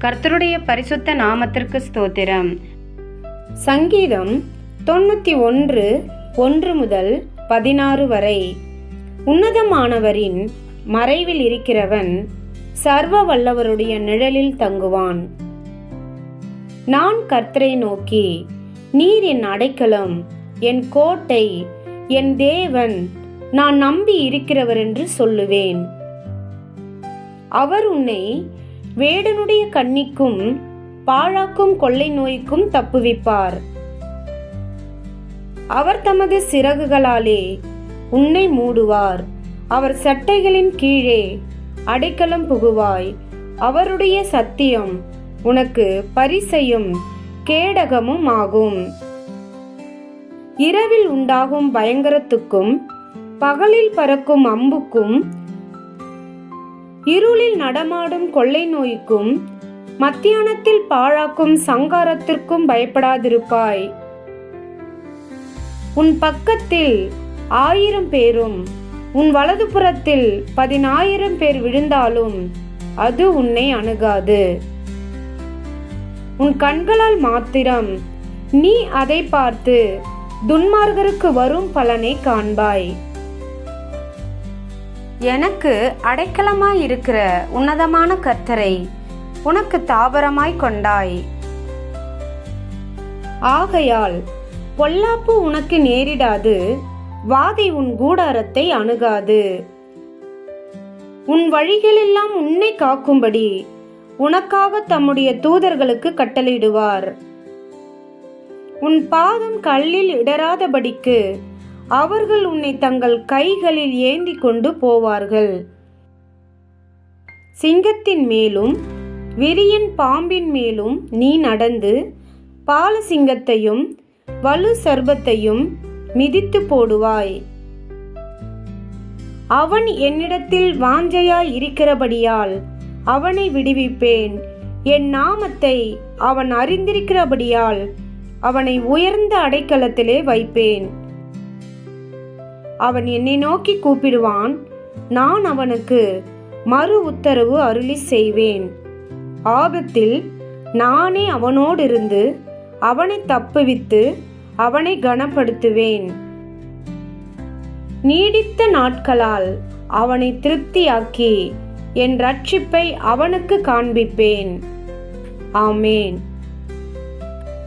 கர்த்தருடைய பரிசுத்த நாமத்திற்கு ஸ்தோத்திரம். சங்கீதம் 91 1-16 வரை. உன்னதமானவரின் மறைவில் இருக்கிறவன் சர்வ வல்லவருடைய நிழலில் தங்குவான். நான் கர்த்தரை நோக்கி, நீர் என் அடைக்கலம், என் கோட்டை, என் தேவன், நான் நம்பி இருக்கிறவர் என்று சொல்லுவேன். அவர் உன்னை வேடனுடைய கண்ணிக்கும் பாழாக்கும் கொள்ளை நோய்க்கும் தப்புவிப்பார். அவர் தமது சிறகுகளாலே உன்னை மூடுவார். அவர் சட்டைகளின் கீழே அடைக்கலம் புகுவாய். அவருடைய சத்தியம் உனக்கு பரிசையும் கேடகமும் ஆகும். இரவில் உண்டாகும் பயங்கரத்துக்கும் பகலில் பறக்கும் அம்புக்கும் இருளில் நடமாடும் கொள்ளை நோய்க்கும் மத்தியானத்தில் பாழாக்கும் சங்காரத்திற்கும் பயப்படாதிருப்பாய். உன் பக்கத்தில் 1000 பேரும் உன் வலதுபுறத்தில் 10,000 பேர் விழுந்தாலும் அது உன்னை அணுகாது. உன் கண்களால் மாத்திரம் நீ அதை பார்த்து துன்மார்கருக்கு வரும் பலனை காண்பாய். எனக்கு அடைக்கலமாயிருக்கிற உன்னதமான கர்த்தரை உனக்கு தாபரமாய் கொண்டாய். ஆகையால் பொல்லாப்பு உனக்கு நேரிடாது, வாதை உன் கூடாரத்தை அணுகாது. உன் வழிகளெல்லாம் உன்னை காக்கும்படி உனக்காக தம்முடைய தூதர்களுக்கு கட்டளையிடுவார். உன் பாதம் கல்லில் இடராதபடிக்கு அவர்கள் உன்னை தங்கள் கைகளில் ஏந்தி கொண்டு போவார்கள். சிங்கத்தின் மேலும் விரியன் பாம்பின் மேலும் நீ நடந்து பால சிங்கத்தையும் வலு சர்பத்தையும் மிதித்து போடுவாய். அவன் என்னிடத்தில் வாஞ்சையாய் இருக்கிறபடியால் அவனை விடுவிப்பேன். என் நாமத்தை அவன் அறிந்திருக்கிறபடியால் அவனை உயர்ந்த அடைக்கலத்திலே வைப்பேன். அவன் என்னை நோக்கி கூப்பிடுவான், நான் அவனுக்கு மறு உத்தரவு அருளி செய்வேன். ஆபத்தில் நானே அவனோடிருந்து அவனை தப்புவித்து அவனை கனப்படுத்துவேன். நீடித்த நாட்களால் அவனை திருப்தியாக்கி என் இரட்சிப்பை அவனுக்கு காண்பிப்பேன். ஆமேன்.